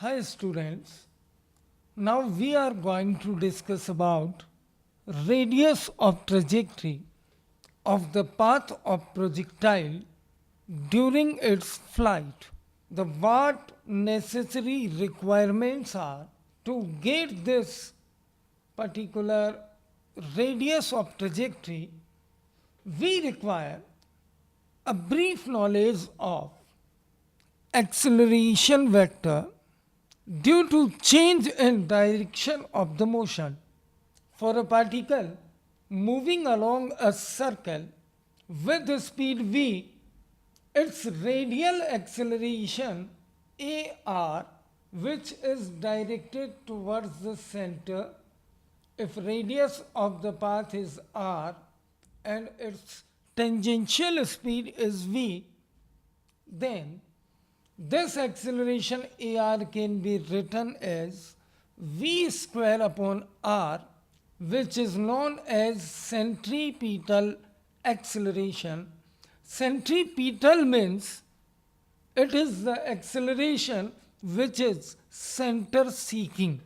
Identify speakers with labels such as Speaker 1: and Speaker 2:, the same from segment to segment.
Speaker 1: Hi students, now we are going to discuss about radius of trajectory of the path of projectile during its flight. The what necessary requirements are to get this particular radius of trajectory, we require a brief knowledge of acceleration vector due to change in direction of the motion. For a particle moving along a circle with the speed v, its radial acceleration ar, which is directed towards the center if radius of the path is r and its tangential speed is v, then this acceleration ar can be written as v square upon r, which is known as centripetal acceleration. Centripetal means it is the acceleration which is center seeking.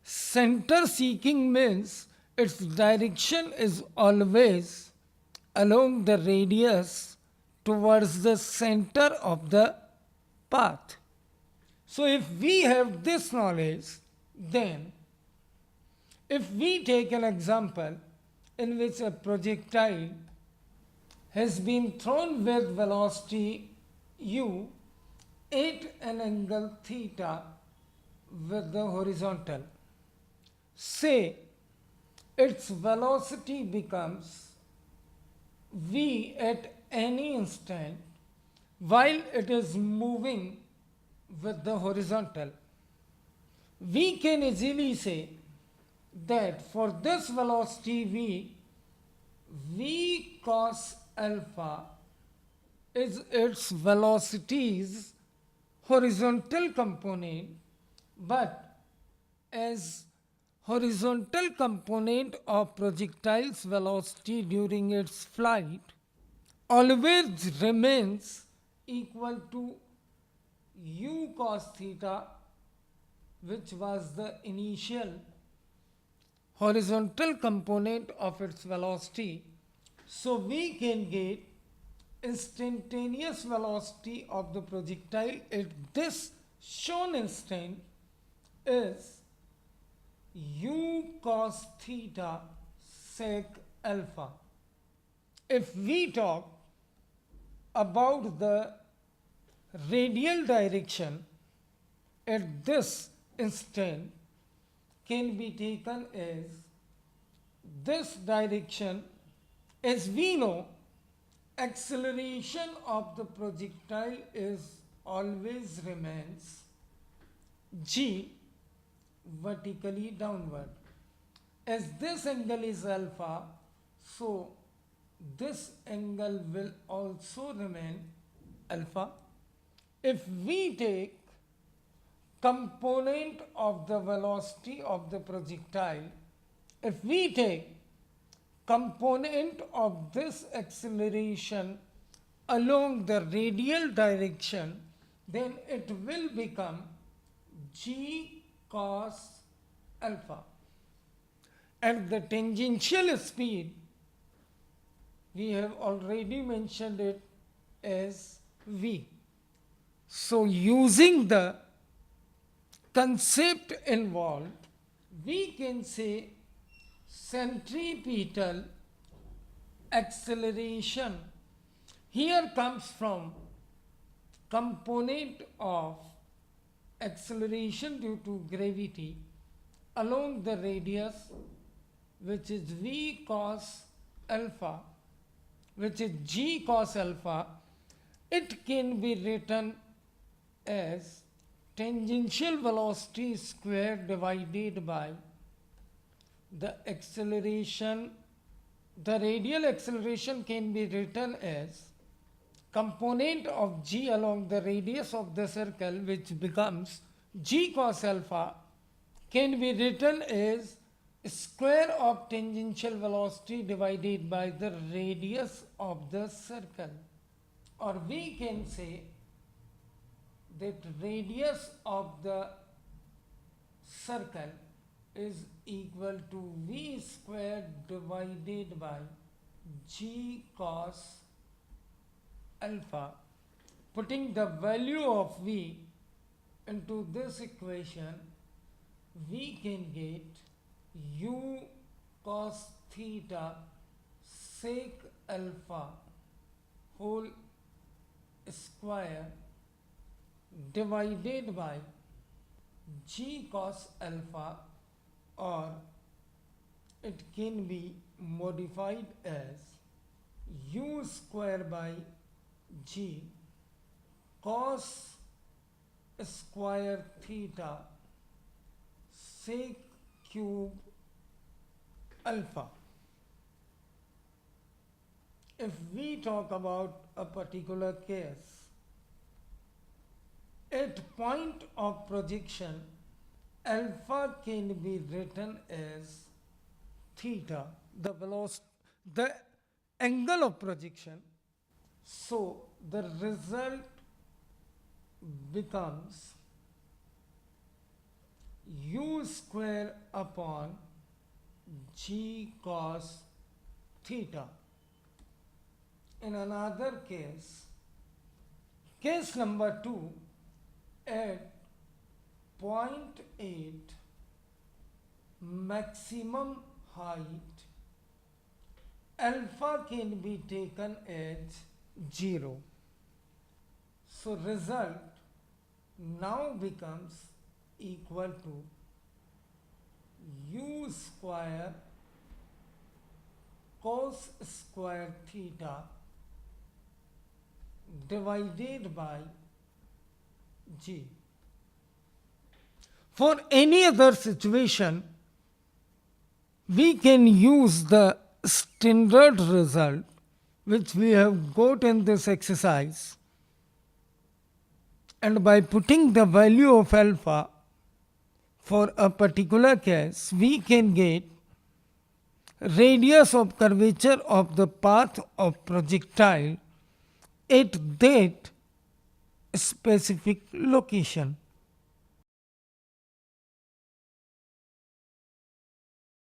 Speaker 1: Center seeking means its direction is always along the radius towards the center of the path. So, if we have this knowledge, then if we take an example in which a projectile has been thrown with velocity u at an angle theta with the horizontal, say its velocity becomes v at any instant while it is moving with the horizontal, we can easily say that for this velocity v cos alpha is its velocity's horizontal component, but as horizontal component of projectile's velocity during its flight always remains equal to u cos theta, which was the initial horizontal component of its velocity. So we can get instantaneous velocity of the projectile at this shown instant is u cos theta sec alpha. If we talk about the radial direction at this instant can be taken as this direction. As we know, acceleration of the projectile is always remains g vertically downward. As this angle is alpha, so this angle will also remain alpha. If we take component of the velocity of the projectile, if we take component of this acceleration along the radial direction, then it will become g cos alpha. And the tangential speed, we have already mentioned it as v. So, using the concept involved, we can say centripetal acceleration here comes from component of acceleration due to gravity along the radius, which is v cos alpha, which is g cos alpha. It can be written as tangential velocity square divided by the acceleration. The radial acceleration can be written as component of g along the radius of the circle, which becomes g cos alpha, can be written as square of tangential velocity divided by the radius of the circle. Or we can say that radius of the circle is equal to v square divided by g cos alpha. Putting the value of v into this equation, we can get u cos theta sec alpha whole square divided by g cos alpha, or it can be modified as u square by g cos square theta sec cube alpha. If we talk about a particular case, at point of projection, alpha can be written as theta, the velocity, the angle of projection. So the result becomes u square upon g cos theta. In another case, case number 2, at point 8 maximum height, alpha can be taken as 0. So result now becomes equal to u square cos square theta divided by g. For any other situation, we can use the standard result which we have got in this exercise, and by putting the value of alpha for a particular case, we can get radius of curvature of the path of projectile at that specific location.